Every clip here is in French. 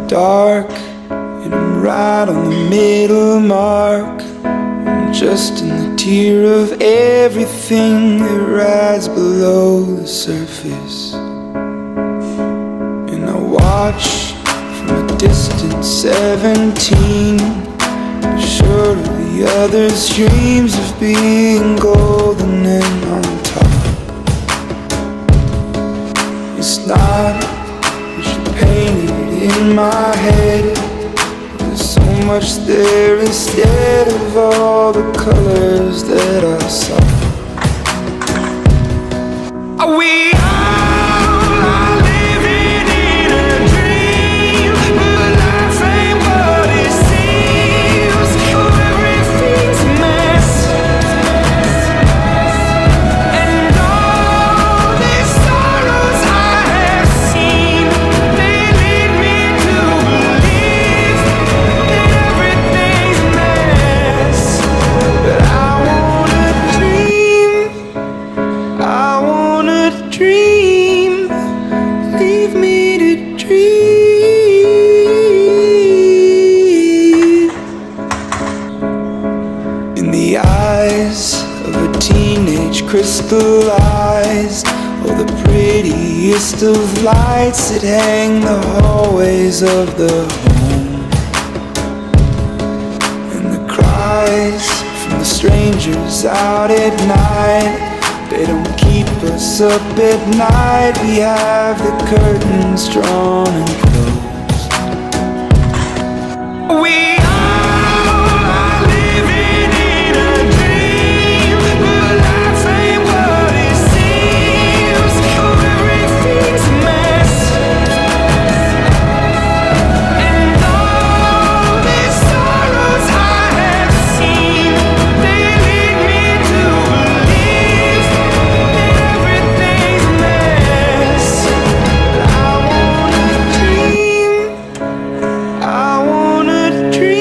Dark, and I'm right on the middle mark. I'm just in the tier of everything that rides below the surface. And I watch from a distant 17, sure of the others' dreams of being golden and on top. It's not painted in my head. There's so much there instead of all the colors that I saw. We all are living in a dream, but life ain't what it seems. Oh, everything's a mess, and all these sorrows I have seen, they lead me to believe that everything's a mess. But I wanna dream, I wanna dream, leave me to dream. In the eyes of a teenage crystallized, oh, the prettiest of lights that hang the hallways of the home. And the cries from the strangers out at night, they don't keep us up at night. We have the curtains drawn and closed. We all are living in a dream, but life ain't what it seems. Oh, everything's a mess, and all these sorrows I have seen, they lead me to believe that everything's a mess. I wanna dream, I wanna dream.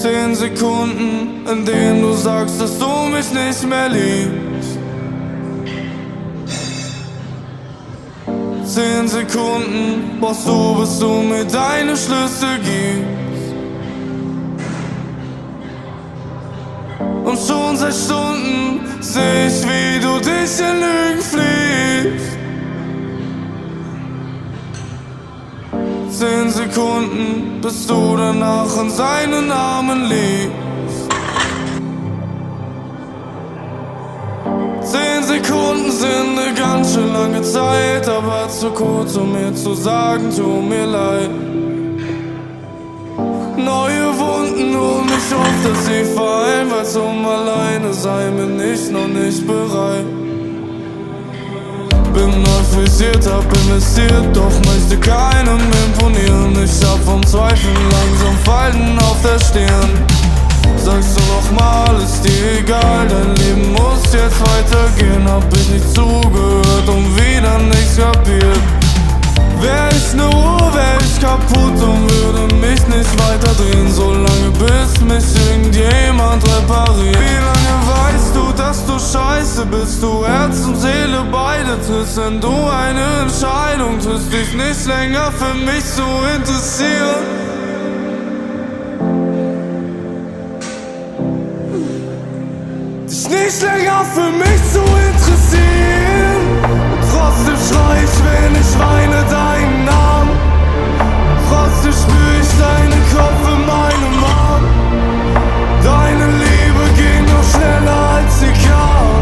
10 Sekunden, in denen du sagst, dass du mich nicht mehr liebst. 10 Sekunden brauchst du, bis du mir deine Schlüssel gibst. Und schon seit Stunden seh ich, wie du dich in Lügen fliehst. 10 Sekunden, bis du danach in seinen Armen liegst. 10 Sekunden sind eine ganz schön lange Zeit, aber zu kurz, um mir zu sagen, tut mir leid. Neue Wunden und ich hoffe, dass sie fallen, weil zum alleine sein bin ich noch nicht bereit. Bin neu frisiert, hab investiert, doch möchte keinem imponieren. Ich hab vom Zweifeln langsam Falten auf der Stirn. Sagst du nochmal, ist dir egal, dein Leben muss jetzt weitergehen. Hab ich nicht zugehört und wieder nichts kapiert. Wär ich ne Uhr, wär ich kaputt und würde mich nicht weiter drehen, solange bis mich irgendjemand repariert. Wie lange weißt du, dass du scheiße bist, du Herz und Seele beide triffst, wenn du eine Entscheidung triffst, dich nicht länger für mich zu interessieren. Dich nicht länger für mich zu interessieren. Trotzdem schrei ich, wenn ich weine deinen Namen. Trotzdem spür ich deinen Kopf in meinem Arm. Deine Liebe ging noch schneller als sie kam.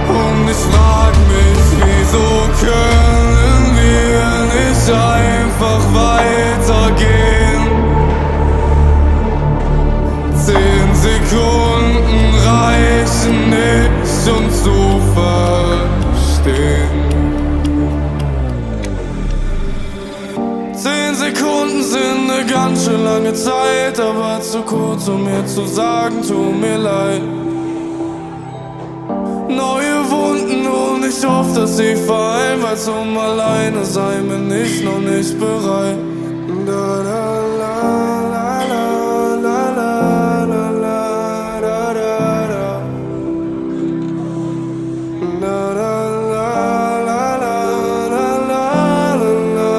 Und ich frag mich, wieso können wir nicht einfach weitergehen? 10 Sekunden reichen nicht, um zu verstehen. 10 Sekunden sind eine ganz schön lange Zeit, aber zu kurz, um mir zu sagen, tut mir leid. Neue Wunden und ich hoffe, dass sie fallen, weil zum alleine sein bin ich noch nicht bereit. Da, da, la, la, la, la, la, la, la, da, da, da. Da, da, la, la, la, la, la, la, la.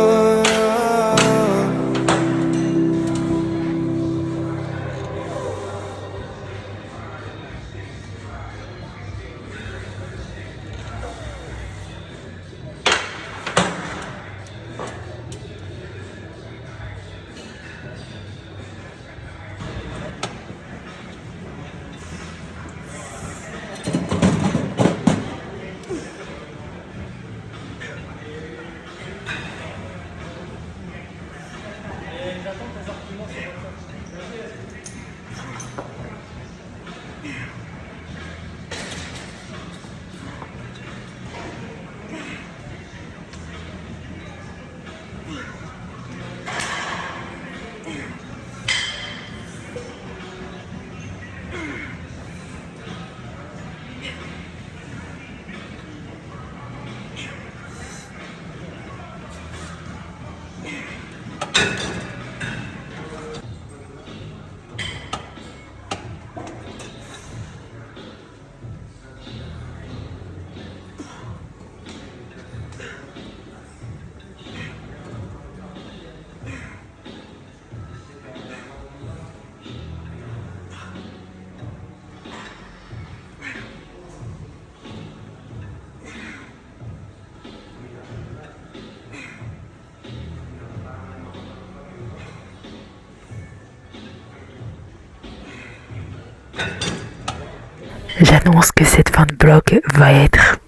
J'annonce que cette fin de bloc va être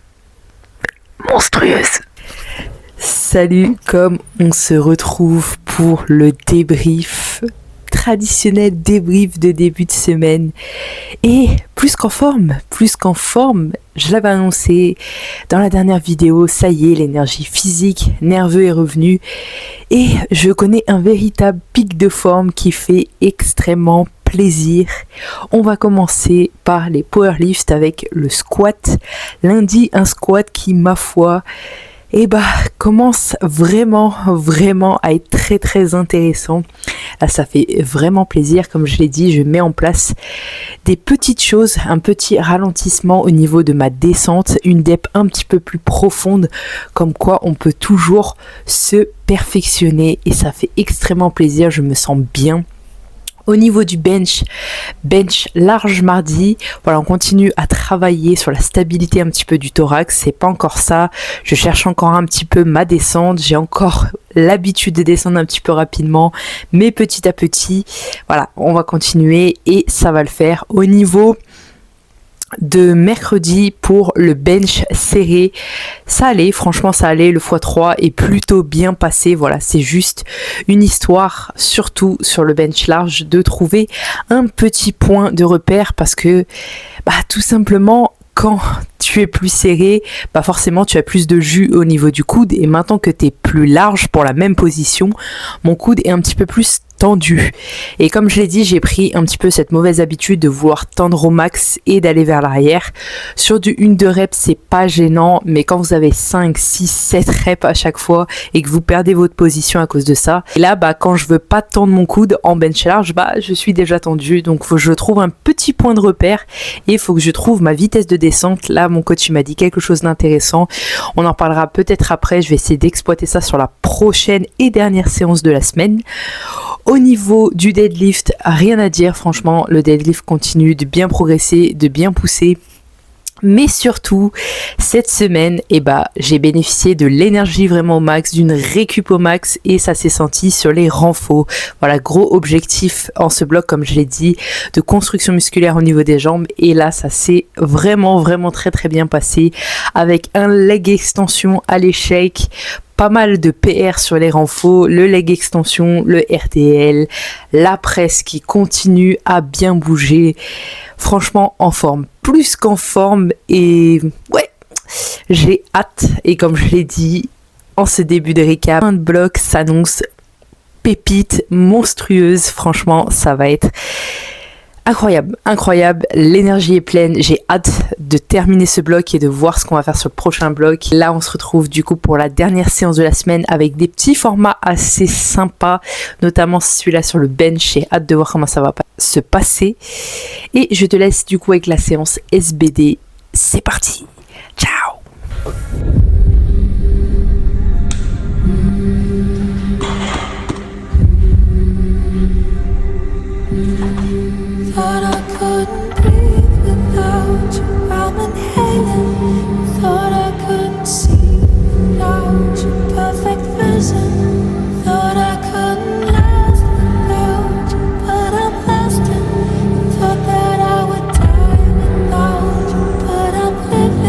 monstrueuse. Salut, comme on se retrouve pour le débrief, traditionnel débrief de début de semaine. Et plus qu'en forme, je l'avais annoncé dans la dernière vidéo, ça y est, l'énergie physique, nerveux est revenue. Et je connais un véritable pic de forme qui fait extrêmement plaisir. On va commencer par les powerlifts avec le squat. Lundi, un squat qui, ma foi, et commence vraiment à être très très intéressant. Là, ça fait vraiment plaisir. Comme je l'ai dit, je mets en place des petites choses, un petit ralentissement au niveau de ma descente, une dep un petit peu plus profonde, comme quoi on peut toujours se perfectionner et ça fait extrêmement plaisir, je me sens bien. Au niveau du bench large mardi, voilà, on continue à travailler sur la stabilité un petit peu du thorax, c'est pas encore ça, je cherche encore un petit peu ma descente, j'ai encore l'habitude de descendre un petit peu rapidement, mais petit à petit, voilà, on va continuer et ça va le faire. Au niveau de mercredi pour le bench serré, ça allait, franchement ça allait, le x3 est plutôt bien passé, voilà, c'est juste une histoire, surtout sur le bench large, de trouver un petit point de repère parce que tout simplement quand tu es plus serré, forcément tu as plus de jus au niveau du coude et maintenant que tu es plus large pour la même position, mon coude est un petit peu plus tendu. Et comme je l'ai dit, j'ai pris un petit peu cette mauvaise habitude de vouloir tendre au max et d'aller vers l'arrière. Sur du 1-2 reps, c'est pas gênant, mais quand vous avez 5, 6, 7 reps à chaque fois et que vous perdez votre position à cause de ça, et là, quand je veux pas tendre mon coude en bench large, je suis déjà tendu. Donc, faut que je trouve un petit point de repère et il faut que je trouve ma vitesse de descente. Là, mon coach m'a dit quelque chose d'intéressant. On en parlera peut-être après. Je vais essayer d'exploiter ça sur la prochaine et dernière séance de la semaine. Au niveau du deadlift, rien à dire, franchement, le deadlift continue de bien progresser, de bien pousser. Mais surtout, cette semaine, j'ai bénéficié de l'énergie vraiment au max, d'une récup au max et ça s'est senti sur les renforts. Voilà, gros objectif en ce bloc, comme je l'ai dit, de construction musculaire au niveau des jambes. Et là, ça s'est vraiment très très bien passé avec un leg extension à l'échec. Pas mal de PR sur les renforts, le leg extension, le RDL, la presse qui continue à bien bouger. Franchement, en forme, plus qu'en forme. Et ouais, j'ai hâte. Et comme je l'ai dit en ce début de récap, fin de bloc s'annonce pépite monstrueuse. Franchement, ça va être incroyable, l'énergie est pleine, j'ai hâte de terminer ce bloc et de voir ce qu'on va faire sur le prochain bloc. Là on se retrouve du coup pour la dernière séance de la semaine avec des petits formats assez sympas, notamment celui-là sur le bench, j'ai hâte de voir comment ça va se passer. Et je te laisse du coup avec la séance SBD, c'est parti, ciao. Thought I couldn't breathe without you. I'm inhaling. Thought I couldn't see without your perfect vision. Thought I couldn't last without you, but I'm lasting. Thought that I would die without you, but I'm living.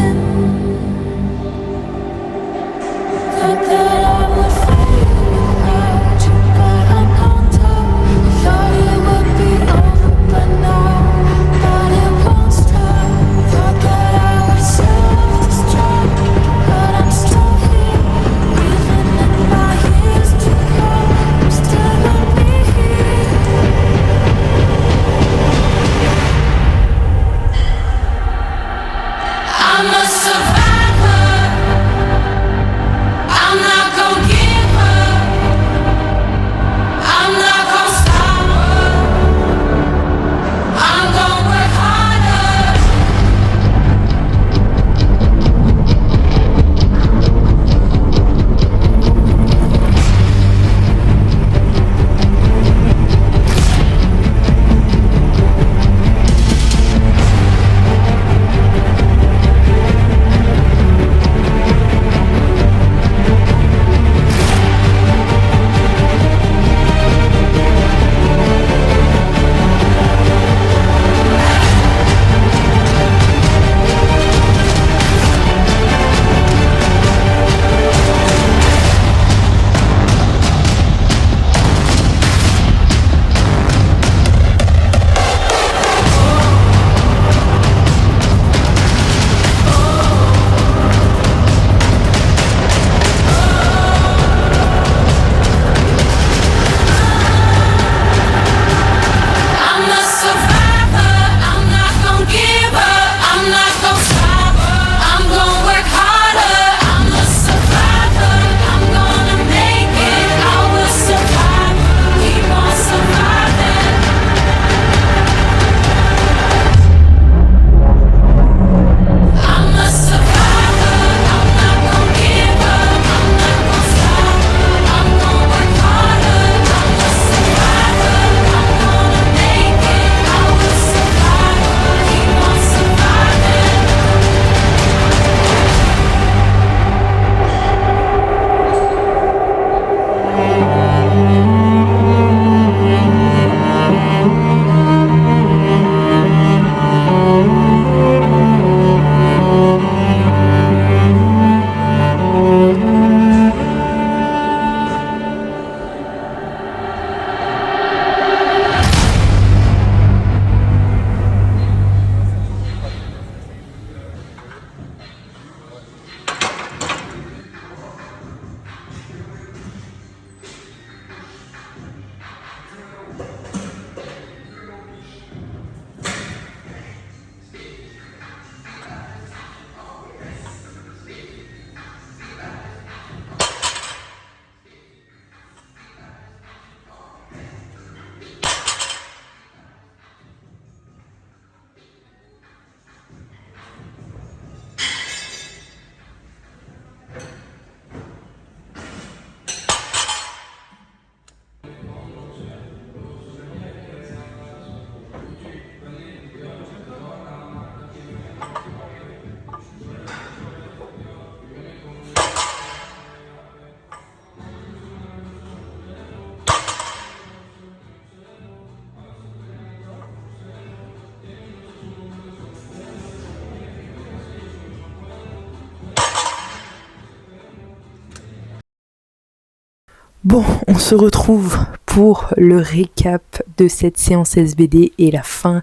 Bon, on se retrouve pour le récap de cette séance SBD et la fin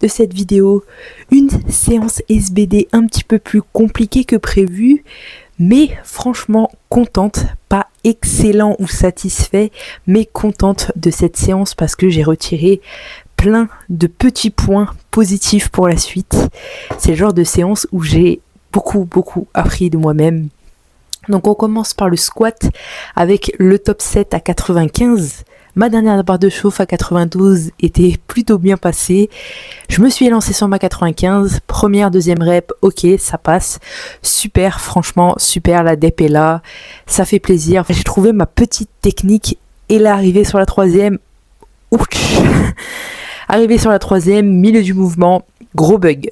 de cette vidéo. Une séance SBD un petit peu plus compliquée que prévu, mais franchement contente, pas excellent ou satisfait, mais contente de cette séance parce que j'ai retiré plein de petits points positifs pour la suite. C'est le genre de séance où j'ai beaucoup appris de moi-même. Donc on commence par le squat avec le top 7 à 95. Ma dernière barre de chauffe à 92 était plutôt bien passée. Je me suis lancée sur ma 95. Première, deuxième rep, ok, ça passe. Super, franchement, super, la dep est là. Ça fait plaisir. J'ai trouvé ma petite technique et là, arrivé sur la troisième, ouch. Arrivé sur la troisième, milieu du mouvement, gros bug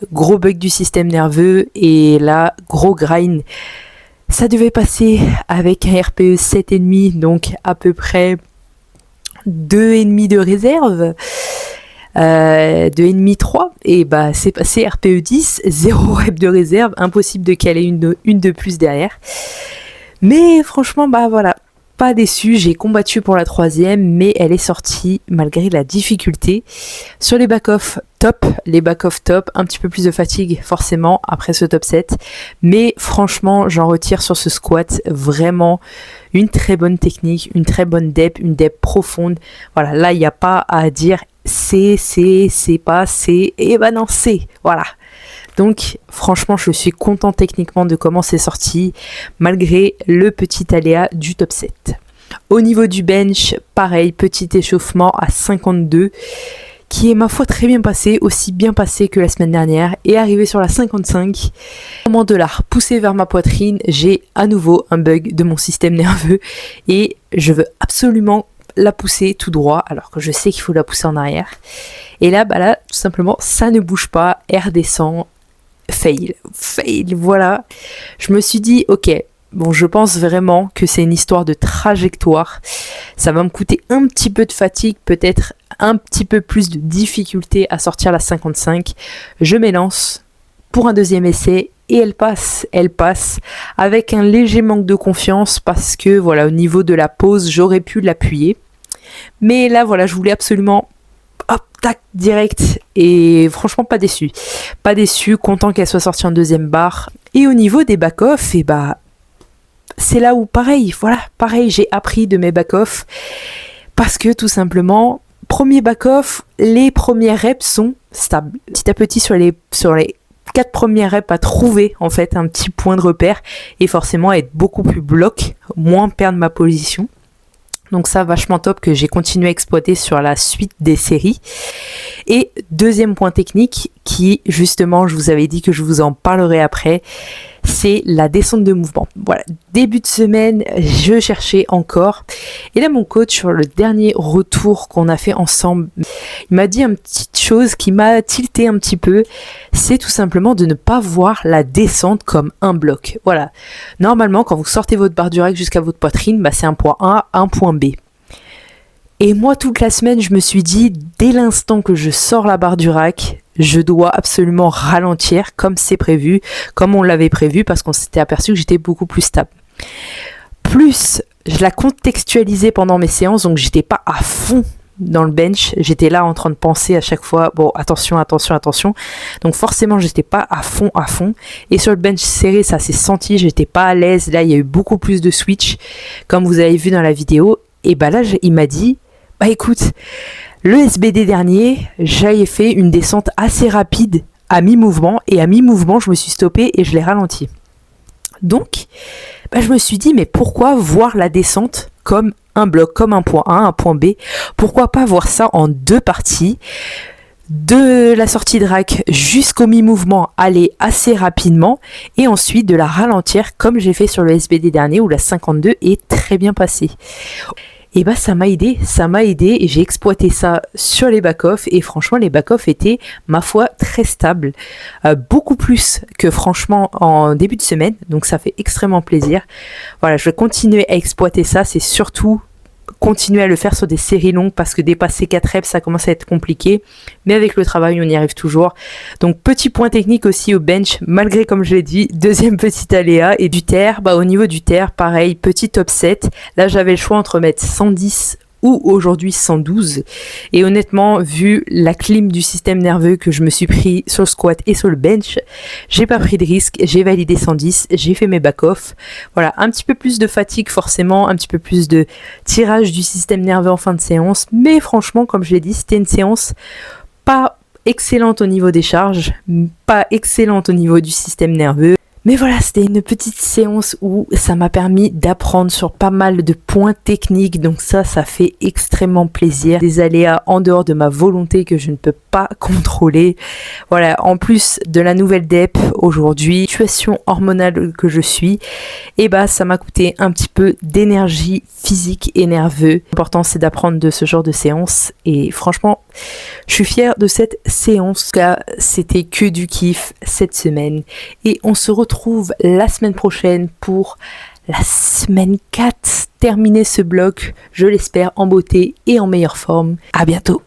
du système nerveux et là, gros grind. Ça devait passer avec un RPE 7,5, donc à peu près 2,5 de réserve, 2,5, 3, et bah c'est passé RPE 10, 0 rep de réserve, impossible de caler une de plus derrière. Mais franchement, bah voilà, pas déçu, j'ai combattu pour la troisième, mais elle est sortie malgré la difficulté. Sur les back-off top, un petit peu plus de fatigue forcément après ce top 7, mais franchement j'en retire sur ce squat vraiment une très bonne technique, une très bonne dep, une dep profonde. Voilà, là il n'y a pas à dire c'est pas, c'est, et bah non c'est, voilà. Donc franchement je suis content techniquement de comment c'est sorti malgré le petit aléa du top 7. Au niveau du bench, pareil, petit échauffement à 52 qui est ma foi très bien passé, aussi bien passé que la semaine dernière, et arrivé sur la 55. Au moment de la repousser vers ma poitrine, j'ai à nouveau un bug de mon système nerveux et je veux absolument la pousser tout droit alors que je sais qu'il faut la pousser en arrière. Et là, bah là, tout simplement, ça ne bouge pas, air descend. Fail, voilà. Je me suis dit, ok, bon, je pense vraiment que c'est une histoire de trajectoire. Ça va me coûter un petit peu de fatigue, peut-être un petit peu plus de difficulté à sortir la 55. Je m'élance pour un deuxième essai et elle passe avec un léger manque de confiance parce que voilà, au niveau de la pose, j'aurais pu l'appuyer. Mais là, voilà, je voulais absolument hop, tac, direct, et franchement pas déçu, content qu'elle soit sortie en deuxième barre. Et au niveau des back-off, et bah c'est là où pareil, j'ai appris de mes back-off, parce que tout simplement, premier back-off, les premières reps sont stables, petit à petit sur les 4 premières reps à trouver en fait un petit point de repère, et forcément être beaucoup plus bloc, moins perdre ma position. Donc ça, vachement top que j'ai continué à exploiter sur la suite des séries. Et deuxième point technique qui, justement, je vous avais dit que je vous en parlerai après, c'est la descente de mouvement. Voilà, début de semaine, je cherchais encore. Et là, mon coach, sur le dernier retour qu'on a fait ensemble, il m'a dit une petite chose qui m'a tilté un petit peu. C'est tout simplement de ne pas voir la descente comme un bloc. Voilà. Normalement, quand vous sortez votre barre du rack jusqu'à votre poitrine, bah, c'est un point A, un point B. Et moi, toute la semaine, je me suis dit, dès l'instant que je sors la barre du rack, je dois absolument ralentir comme c'est prévu, comme on l'avait prévu, parce qu'on s'était aperçu que j'étais beaucoup plus stable. Plus, je la contextualisais pendant mes séances, donc j'étais pas à fond dans le bench, j'étais là en train de penser à chaque fois, bon, attention, donc forcément, j'étais pas à fond, et sur le bench serré, ça s'est senti, j'étais pas à l'aise, là, il y a eu beaucoup plus de switch, comme vous avez vu dans la vidéo, et bah là, il m'a dit, bah écoute, le SBD dernier, j'avais fait une descente assez rapide à mi-mouvement, et à mi-mouvement, je me suis stoppée et je l'ai ralenti. Donc, bah, je me suis dit, mais pourquoi voir la descente comme un bloc, comme un point A, un point B? Pourquoi pas voir ça en deux parties? De la sortie de rack jusqu'au mi-mouvement, aller assez rapidement, et ensuite de la ralentir comme j'ai fait sur le SBD dernier où la 52 est très bien passée. Et bah ça m'a aidé et j'ai exploité ça sur les back-off et franchement les back-off étaient ma foi très stables, beaucoup plus que franchement en début de semaine, donc ça fait extrêmement plaisir. Voilà, je vais continuer à exploiter ça, c'est surtout continuer à le faire sur des séries longues parce que dépasser 4 reps, ça commence à être compliqué. Mais avec le travail, on y arrive toujours. Donc, petit point technique aussi au bench, malgré, comme je l'ai dit, deuxième petit aléa. Et du terre, au niveau du terre, pareil, petit top 7. Là, j'avais le choix entre mettre 110 ou aujourd'hui 112. Et honnêtement, vu la clim du système nerveux que je me suis pris sur le squat et sur le bench, j'ai pas pris de risque, j'ai validé 110, j'ai fait mes back-off. Voilà, un petit peu plus de fatigue forcément, un petit peu plus de tirage du système nerveux en fin de séance, mais franchement, comme je l'ai dit, c'était une séance pas excellente au niveau des charges, pas excellente au niveau du système nerveux. Mais voilà, c'était une petite séance où ça m'a permis d'apprendre sur pas mal de points techniques. Donc ça fait extrêmement plaisir. Des aléas en dehors de ma volonté que je ne peux pas contrôler. Voilà, en plus de la nouvelle DEP aujourd'hui, situation hormonale que je suis, et ça m'a coûté un petit peu d'énergie physique et nerveuse. L'important, c'est d'apprendre de ce genre de séance. Et franchement, je suis fière de cette séance. Car c'était que du kiff cette semaine. Et on se retrouve la semaine prochaine pour la semaine 4. Terminer ce bloc, je l'espère, en beauté et en meilleure forme. À bientôt.